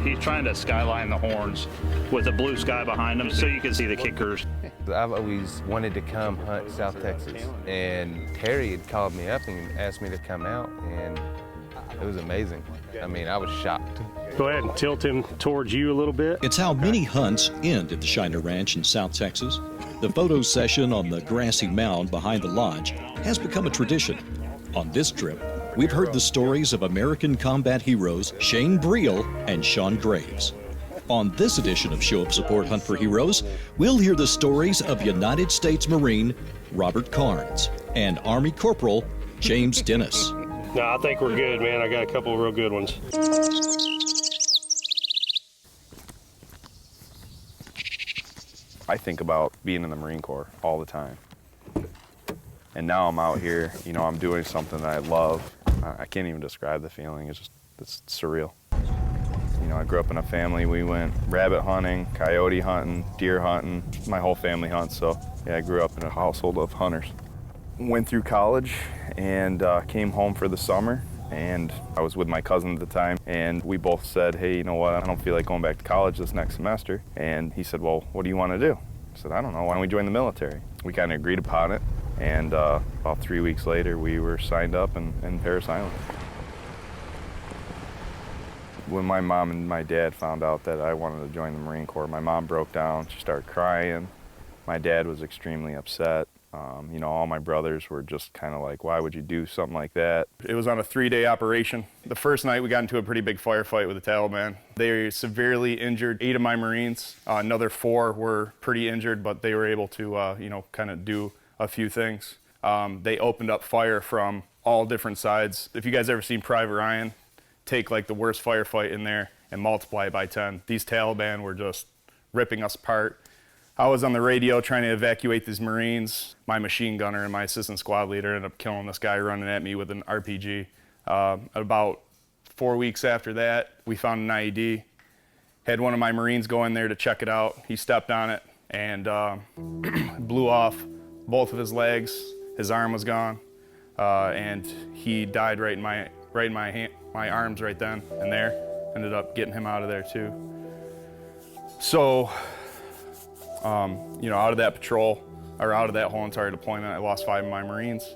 He's trying to skyline the horns with the blue sky behind him so you can see the kickers. I've always wanted to come hunt South Texas, and Terry had called me up and asked me to come out, and it was amazing. I mean, I was shocked. Go ahead and tilt him towards you a little bit. It's how many hunts end at the Shiner Ranch in South Texas. The photo session on the grassy mound behind the lodge has become a tradition. On this trip, we've heard the stories of American combat heroes Shane Briel and Sean Graves. On this edition of Show Up Support Hunt for Heroes, we'll hear the stories of United States Marine Robert Carnes and Army Corporal James Dennis. No, I think we're good, man. I got a couple of real good ones. I think about being in the Marine Corps all the time. And now I'm out here, you know, I'm doing something that I love. I can't even describe the feeling. It's surreal. You know, I grew up in a family. We went rabbit hunting, coyote hunting, deer hunting. My whole family hunts, so yeah, I grew up in a household of hunters. Went through college and came home for the summer, and I was with my cousin at the time, and we both said, hey, you know what, I don't feel like going back to college this next semester. And he said, well, what do you want to do? I said, I don't know, why don't we join the military? We kind of agreed upon it, and about 3 weeks later, we were signed up in Parris Island. When my mom and my dad found out that I wanted to join the Marine Corps, my mom broke down, she started crying. My dad was extremely upset. You know, all my brothers were just kind of like, why would you do something like that? It was on a 3-day operation. The first night we got into a pretty big firefight with the Taliban. They severely injured 8 of my Marines. Another 4 were pretty injured, but they were able to, you know, kind of do a few things. They opened up fire from all different sides. If you guys ever seen Private Ryan, take like the worst firefight in there and multiply it by 10. These Taliban were just ripping us apart. I was on the radio trying to evacuate these Marines. My machine gunner and my assistant squad leader ended up killing this guy running at me with an RPG. About 4 weeks after that, we found an IED. Had one of my Marines go in there to check it out. He stepped on it and blew off both of his legs. His arm was gone, and he died right in my hand, my arms right then and there. Ended up getting him out of there too. So, you know, out of that patrol, or out of that whole entire deployment, I lost 5 of my Marines.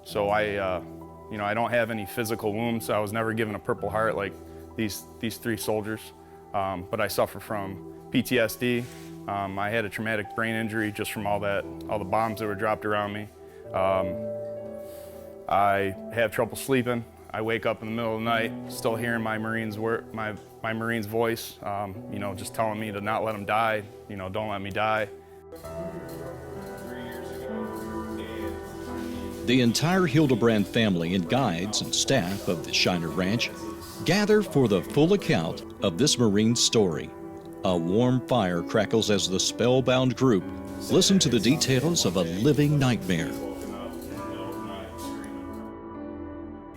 So you know, I don't have any physical wounds. I was never given a Purple Heart like these 3 soldiers, but I suffer from PTSD. I had a traumatic brain injury just from all the bombs that were dropped around me. I have trouble sleeping. I wake up in the middle of the night, still hearing my Marine's my Marine's voice, you know, just telling me to not let him die, you know, don't let me die. The entire Hildebrand family and guides and staff of the Shiner Ranch gather for the full account of this Marine's story. A warm fire crackles as the spellbound group listen to the details of a living nightmare.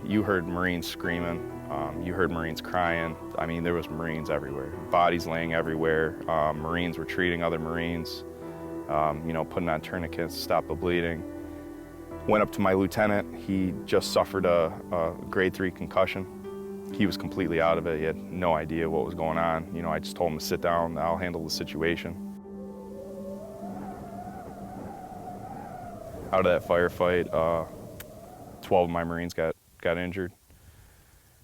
You heard Marines screaming, you heard Marines crying. I mean, there was Marines everywhere. Bodies laying everywhere. Marines were treating other Marines, you know, putting on tourniquets to stop the bleeding. Went up to my lieutenant. He just suffered a grade 3 concussion. He was completely out of it. He had no idea what was going on. You know, I just told him to sit down, I'll handle the situation. Out of that firefight, 12 of my Marines got injured,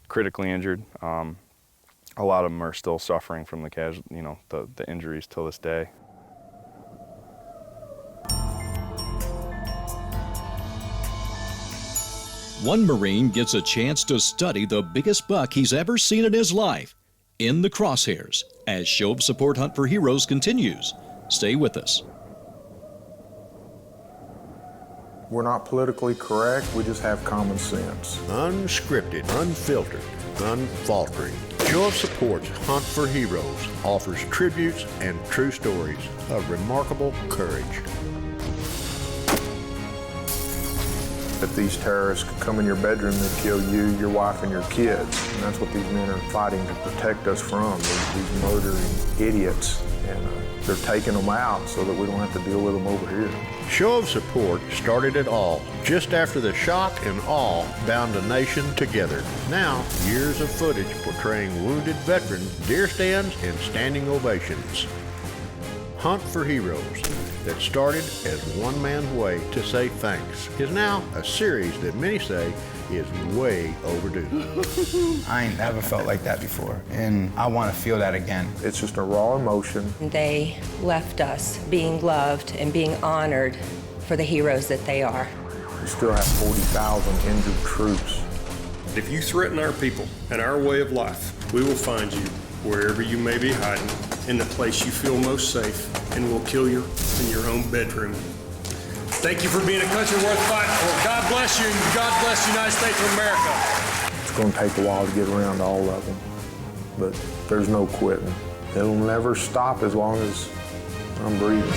critically injured. A lot of them are still suffering from the injuries till this day. One Marine gets a chance to study the biggest buck he's ever seen in his life in the crosshairs as Show Up Support Hunt for Heroes continues. Stay with us. We're not politically correct, we just have common sense. Unscripted, unfiltered, unfaltering. Show Up Support's Hunt for Heroes offers tributes and true stories of remarkable courage. that these terrorists could come in your bedroom and kill you, your wife, and your kids. And that's what these men are fighting to protect us from, these murdering idiots. And they're taking them out so that we don't have to deal with them over here. Show of support started it all, just after the shock and awe bound a nation together. Now, years of footage portraying wounded veterans, deer stands, and standing ovations. Hunt for Heroes, that started as one man's way to say thanks, is now a series that many say is way overdue. I ain't never felt like that before, and I want to feel that again. It's just a raw emotion. They left us being loved and being honored for the heroes that they are. We still have 40,000 injured troops. If you threaten our people and our way of life, we will find you wherever you may be hiding, in the place you feel most safe, and we'll kill you in your own bedroom. Thank you for being a country worth fighting for. God bless you, and God bless the United States of America. It's going to take a while to get around all of them, but there's no quitting. It'll never stop as long as I'm breathing.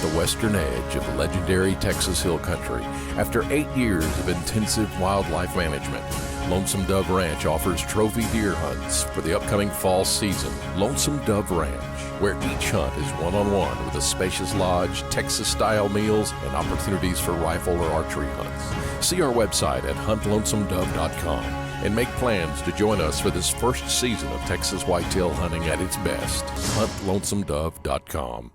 The western edge of legendary Texas Hill Country. After 8 years of intensive wildlife management, Lonesome Dove Ranch offers trophy deer hunts for the upcoming fall season. Lonesome Dove Ranch, where each hunt is one-on-one with a spacious lodge, Texas-style meals, and opportunities for rifle or archery hunts. See our website at huntlonesomedove.com and make plans to join us for this first season of Texas whitetail hunting at its best. huntlonesomedove.com.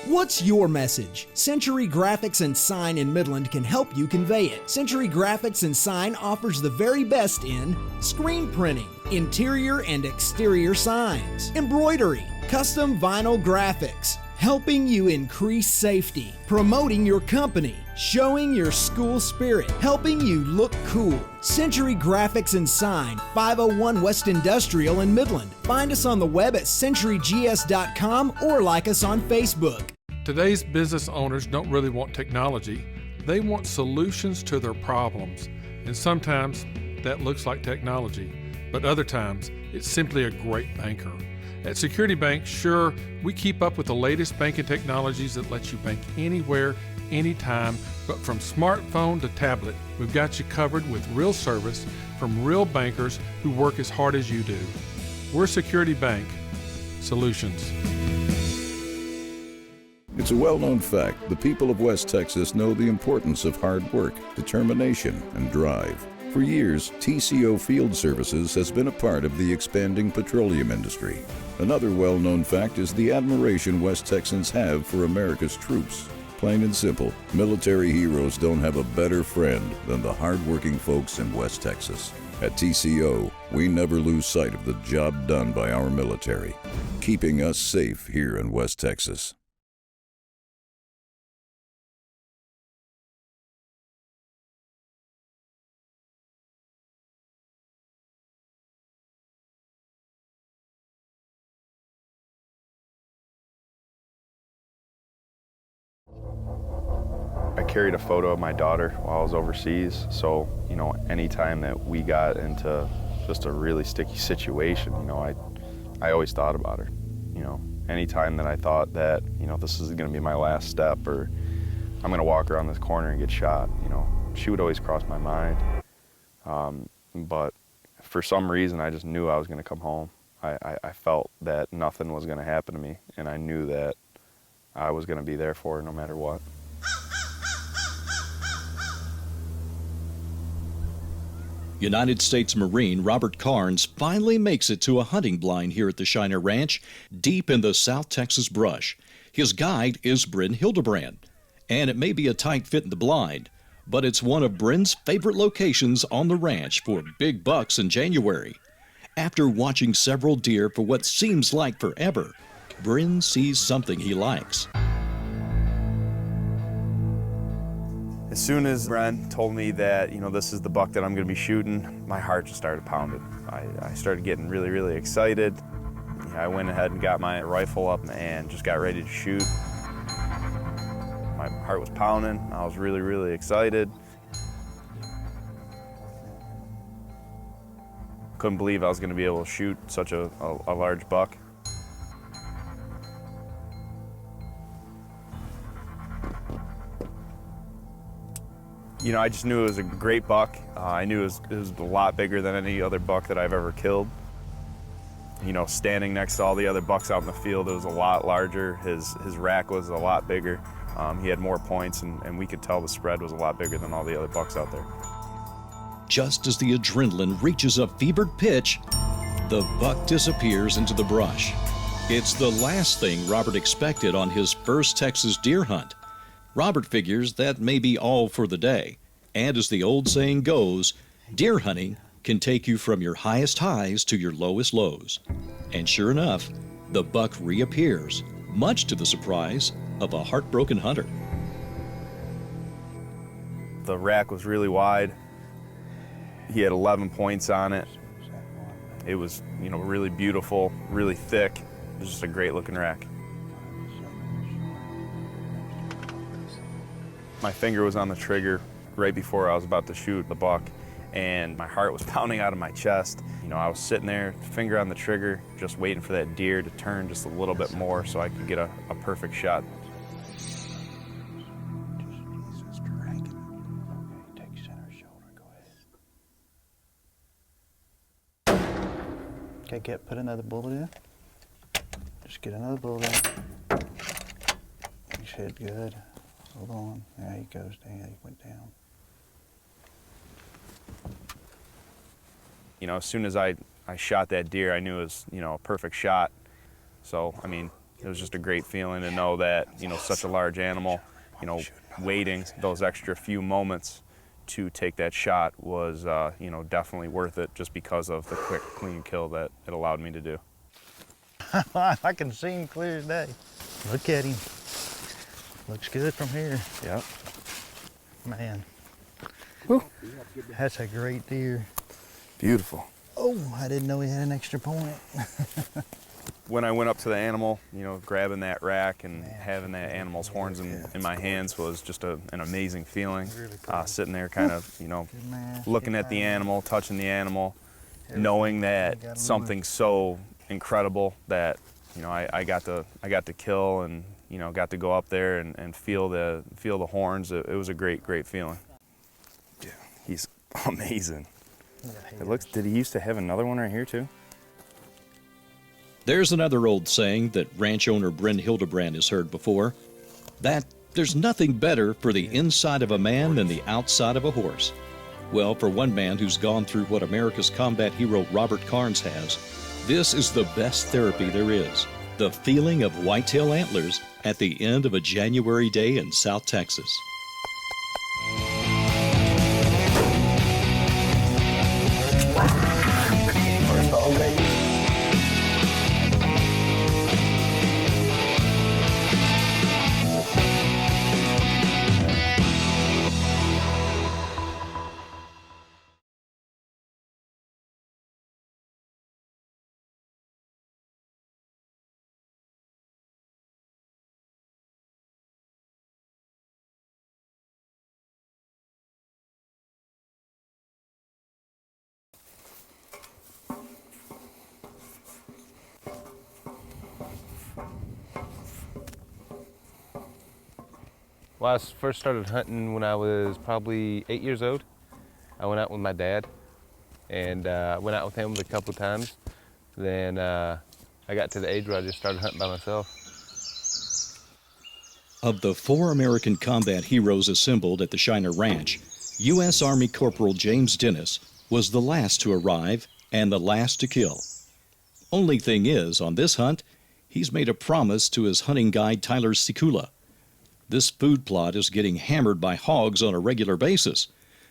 What's your message? Century Graphics and Sign in Midland can help you convey it. Century Graphics and Sign offers the very best in screen printing, interior and exterior signs, embroidery, custom vinyl graphics, helping you increase safety, promoting your company, showing your school spirit, helping you look cool. Century Graphics and Sign, 501 West Industrial in Midland. Find us on the web at centurygs.com or like us on Facebook. Today's business owners don't really want technology. They want solutions to their problems. And sometimes that looks like technology, but other times it's simply a great banker. At Security Bank, sure, we keep up with the latest banking technologies that let you bank anywhere, anytime, but from smartphone to tablet, we've got you covered with real service from real bankers who work as hard as you do. We're Security Bank. Solutions. It's a well-known fact the people of West Texas know the importance of hard work, determination, and drive. For years, TCO Field Services has been a part of the expanding petroleum industry. Another well-known fact is the admiration West Texans have for America's troops. Plain and simple, military heroes don't have a better friend than the hard-working folks in West Texas. At TCO, we never lose sight of the job done by our military, keeping us safe here in West Texas. I carried a photo of my daughter while I was overseas, so, you know, anytime that we got into just a really sticky situation, you know, I always thought about her. You know, anytime that I thought that, you know, this is gonna be my last step, or I'm gonna walk around this corner and get shot, you know, she would always cross my mind. But for some reason, I just knew I was gonna come home. I felt that nothing was gonna happen to me, and I knew that I was gonna be there for her no matter what. United States Marine Robert Carnes finally makes it to a hunting blind here at the Shiner Ranch, deep in the South Texas brush. His guide is Bryn Hildebrand, and it may be a tight fit in the blind, but it's one of Bryn's favorite locations on the ranch for big bucks in January. After watching several deer for what seems like forever, Bryn sees something he likes. As soon as Brent told me that, you know, this is the buck that I'm gonna be shooting, my heart just started pounding. I started getting really, really excited. I went ahead and got my rifle up and just got ready to shoot. My Heart was pounding. I was really, really excited. Couldn't believe I was going to be able to shoot such a large buck. You know, I just knew it was a great buck. I knew it was a lot bigger than any other buck that I've ever killed. You know, standing next to all the other bucks out in the field, it was a lot larger. His rack was a lot bigger. He had more points, and we could tell the spread was a lot bigger than all the other bucks out there. Just as the adrenaline reaches a fevered pitch, the buck disappears into the brush. It's the last thing Robert expected on his first Texas deer hunt. Robert figures that may be all for the day. And as the old saying goes, deer hunting can take you from your highest highs to your lowest lows. And sure enough, the buck reappears, much to the surprise of a heartbroken hunter. The rack was really wide. He had 11 points on it. It was, you know, really beautiful, really thick. It was just a great looking rack. My finger was on the trigger right before I was about to shoot the buck, and my heart was pounding out of my chest. You know, I was sitting there, finger on the trigger, just waiting for that deer to turn just a little bit more so I could get a perfect shot. Okay, put another bullet in. Just get another bullet in. You should, good. Hold on. There he goes down. He went down. You know, as soon as I shot that deer, I knew it was, you know, a perfect shot. So, I mean, it was just a great feeling to know that, you know, such a large animal, you know, waiting those extra few moments to take that shot was, you know, definitely worth it just because of the quick, clean kill that it allowed me to do. I can see him clear as day. Look at him. Looks good from here. Yep. Man. Whew. That's a great deer. Beautiful. Oh, I didn't know he had an extra point. When I went up to the animal, you know, grabbing that rack and having that animal's horns in my hands was just an amazing feeling. Sitting there kind of, you know, looking at the animal, touching the animal, knowing that something so incredible that, you know, I got to kill and, you know, got to go up there and feel the horns. It was a great feeling. Yeah, he's amazing. It looks, did he used to have another one right here too? There's another old saying that ranch owner Bryn Hildebrand has heard before, that there's nothing better for the inside of a man than the outside of a horse. Well, for one man who's gone through what America's combat hero Robert Carnes has, this is the best therapy there is. The feeling of whitetail antlers at the end of a January day in South Texas. Well, I first started hunting when I was probably 8 years old. I went out with my dad, and I went out with him a couple times. Then I got to the age where I just started hunting by myself. Of the 4 American combat heroes assembled at the Shiner Ranch, U.S. Army Corporal James Dennis was the last to arrive and the last to kill. Only thing is, on this hunt, he's made a promise to his hunting guide Tyler Sikula. This food plot is getting hammered by hogs on a regular basis.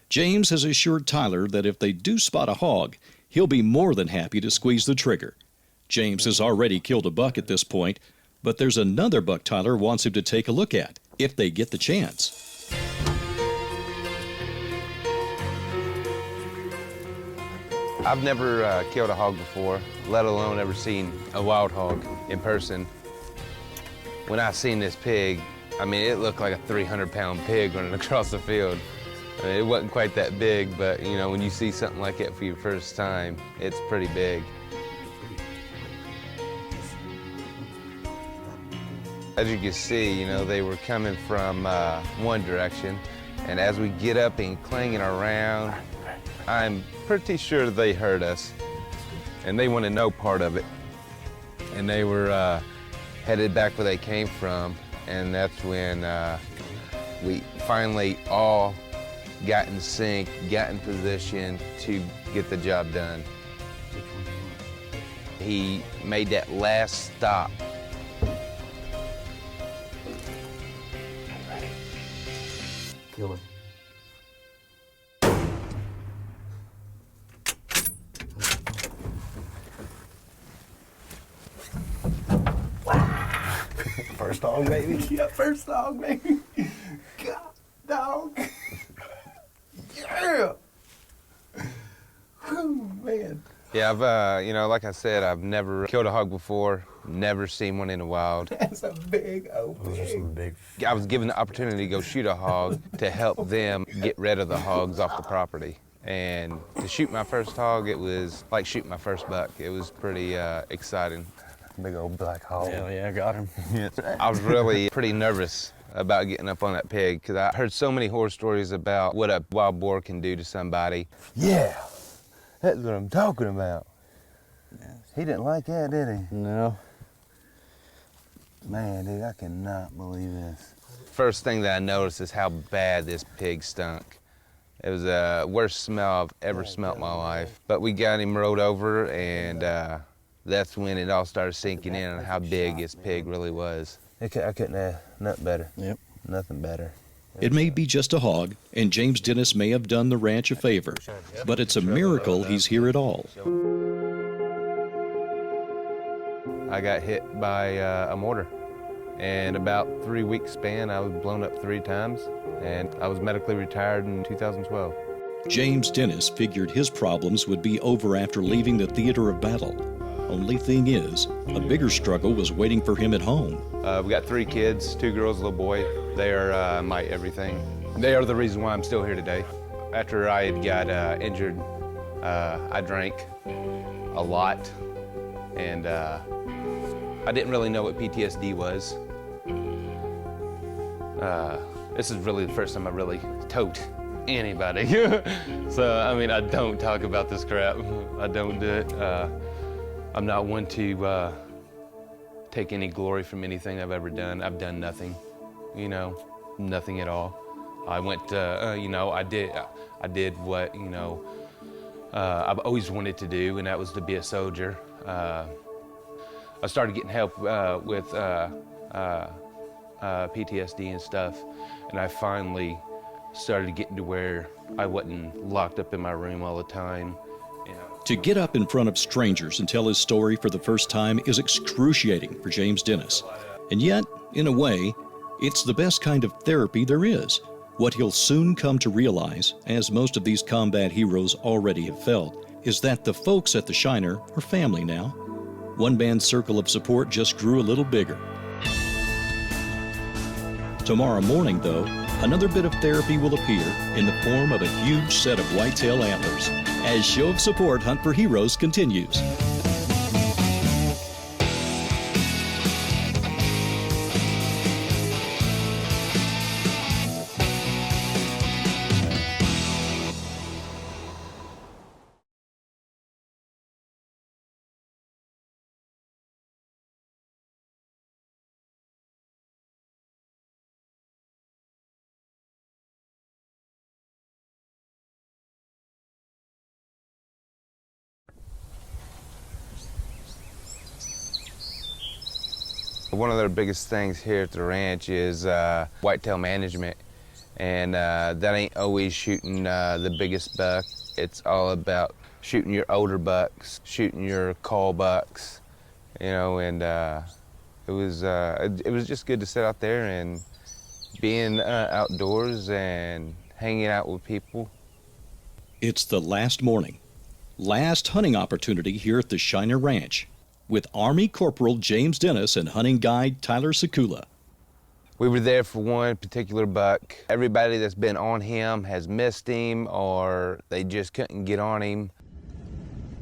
James has assured Tyler that if they do spot a hog, he'll be more than happy to squeeze the trigger. James has already killed a buck at this point, but there's another buck Tyler wants him to take a look at, if they get the chance. I've never killed a hog before, let alone ever seen a wild hog in person. When I seen this pig, I mean, it looked like a 300-pound pig running across the field. I mean, it wasn't quite that big, but you know, when you see something like that for your first time, it's pretty big. As you can see, you know, they were coming from one direction, and as we get up and clanging around, I'm pretty sure they heard us, and they wanted no part of it. And they were headed back where they came from, and that's when we finally all got in sync, got in position to get the job done. He made that last stop. Kill him. First dog, baby. Yeah, first dog, baby. God, dog. Yeah. Whew, man. Yeah, I've, you know, like I said, I've never killed a hog before, never seen one in the wild. That's a big old pig. Those are some big. I was given the opportunity to go shoot a hog to help them get rid of the hogs off the property. And to shoot my first hog, it was like shooting my first buck. It was pretty exciting. Big old black hog. Hell yeah, got him. I was really pretty nervous about getting up on that pig because I heard so many horror stories about what a wild boar can do to somebody. Yeah, that's what I'm talking about. He didn't like that, did he? No. Man, dude, I cannot believe this. First thing that I noticed is how bad this pig stunk. It was the worst smell I've ever smelt in my life. But we got him rode over, and that's when it all started sinking in on how big this pig really was. I couldn't have nothing better. Yep. Nothing better. It may be just a hog, and James Dennis may have done the ranch a favor, but it's a miracle he's here at all. I got hit by a mortar. And about 3 weeks span, I was blown up 3 times, and I was medically retired in 2012. James Dennis figured his problems would be over after leaving the theater of battle. Only thing is, a bigger struggle was waiting for him at home. We got 3 kids, 2 girls, a little boy. They are my everything. They are the reason why I'm still here today. After I had got injured, I drank a lot, and I didn't really know what PTSD was. This is really the first time I really told anybody. So, I mean, I don't talk about this crap. I don't do it. I'm not one to take any glory from anything I've ever done. I've done nothing, you know, nothing at all. I went, you know, I did what, you know, I've always wanted to do, and that was to be a soldier. I started getting help with PTSD and stuff, and I finally started getting to where I wasn't locked up in my room all the time. You know. To get up in front of strangers and tell his story for the first time is excruciating for James Dennis. And yet, in a way, it's the best kind of therapy there is. What he'll soon come to realize, as most of these combat heroes already have felt, is that the folks at the Shiner are family now. One band's circle of support just grew a little bigger. Tomorrow morning, though, another bit of therapy will appear in the form of a huge set of whitetail antlers as Show of Support Hunt for Heroes continues. One of their biggest things here at the ranch is whitetail management, and that ain't always shooting the biggest buck. It's all about shooting your older bucks, shooting your call bucks, you know. And it was just good to sit out there and being outdoors and hanging out with people. It's the last morning, last hunting opportunity here at the Shiner Ranch, with Army Corporal James Dennis and hunting guide Tyler Sekula. We were there for one particular buck. Everybody that's been on him has missed him or they just couldn't get on him.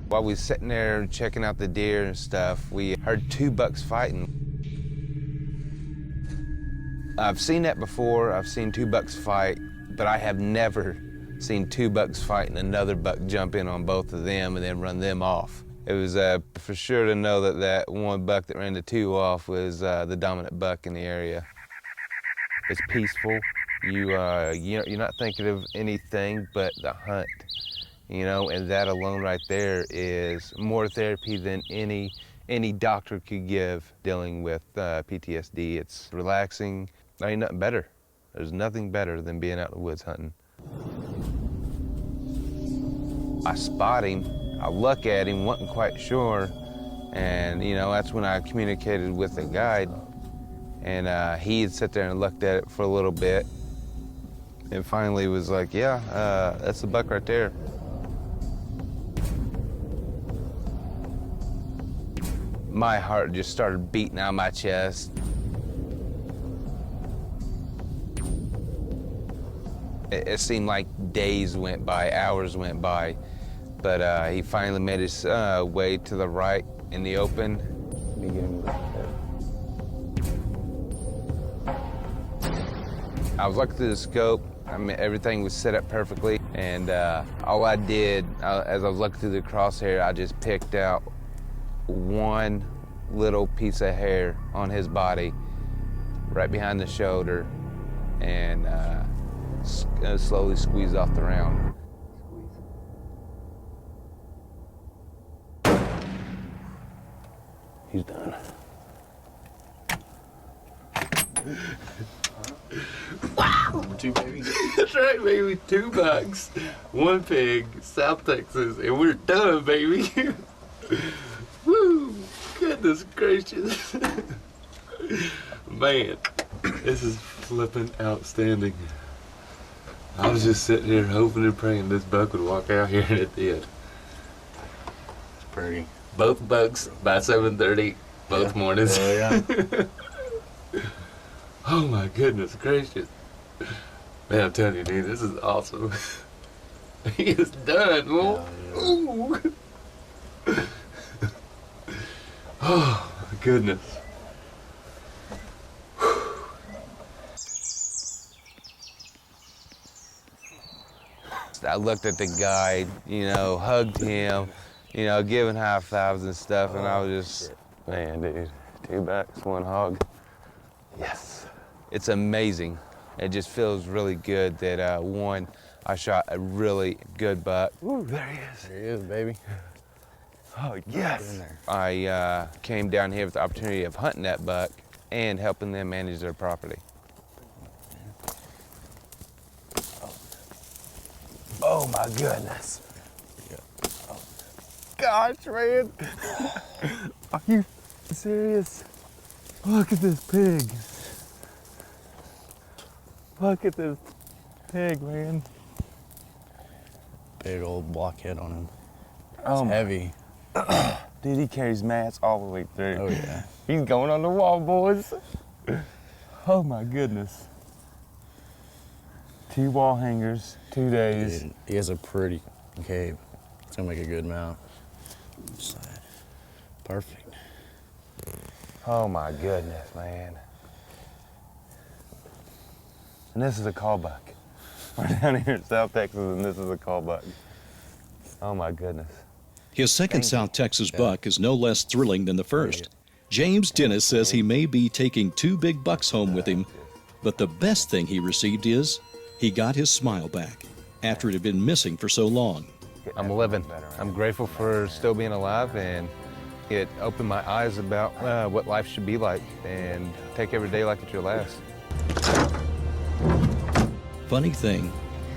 While we was sitting there checking out the deer and stuff, we heard 2 bucks fighting. I've seen that before. I've seen 2 bucks fight, but I have never seen 2 bucks fight and another buck jump in on both of them and then run them off. It was for sure to know that one buck that ran the 2 off was the dominant buck in the area. It's peaceful. You're not thinking of anything but the hunt, and that alone right there is more therapy than any doctor could give dealing with PTSD. It's relaxing. There ain't nothing better. There's nothing better than being out in the woods hunting. I spot him, I look at him, wasn't quite sure, and that's when I communicated with the guide, and he had sat there and looked at it for a little bit, and finally was like, yeah, that's the buck right there. My heart just started beating out my chest. It seemed like days went by, hours went by, but he finally made his way to the right in the open. I was looking through the scope. I mean, everything was set up perfectly, and all I did, as I was looking through the crosshair, I just picked out one little piece of hair on his body, right behind the shoulder, and slowly squeezed off the round. He's done. Wow! 2 babies. That's right, baby. 2 bucks, 1 pig, South Texas, and we're done, baby. Woo! Goodness gracious. Man, this is flipping outstanding. I was just sitting here hoping and praying this buck would walk out here, and it did. It's pretty. Both bucks by 7:30, both mornings. Oh, yeah. Oh, my goodness gracious. Man, I'm telling you, dude, this is awesome. He is done. Ooh. Oh, my goodness. I looked at the guide, hugged him, giving high fives and stuff, and I was just, man, dude, 2 bucks, 1 hog. Yes. It's amazing. It just feels really good that, one, I shot a really good buck. Ooh, there he is. There he is, baby. Oh, yes. I came down here with the opportunity of hunting that buck and helping them manage their property. Oh, my goodness. Oh. Gosh, man. Are you serious? Look at this pig. Look at this pig, man. Big old blockhead on him. Oh, it's heavy. Dude, he carries mats all the way through. Oh, yeah. He's going on the wall, boys. Oh, my goodness. 2 wall hangers, 2 days. Dude, he has a pretty cave. It's gonna make a good mount. Perfect. Oh my goodness, man. And this is a call buck. We're down here in South Texas and this is a call buck. Oh my goodness. His second South Texas buck is no less thrilling than the first. James Dennis says he may be taking 2 big bucks home with him, but the best thing he received is he got his smile back after it had been missing for so long. I'm living. I'm grateful for still being alive, and it opened my eyes about what life should be like, and take every day like it's your last. Funny thing,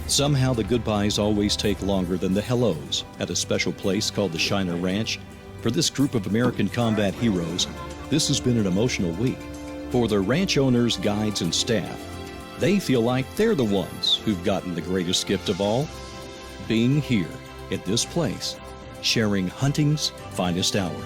somehow the goodbyes always take longer than the hellos at a special place called the Shiner Ranch. For this group of American combat heroes, this has been an emotional week. For the ranch owners, guides, and staff, they feel like they're the ones who've gotten the greatest gift of all, being here at this place, sharing hunting's finest hour.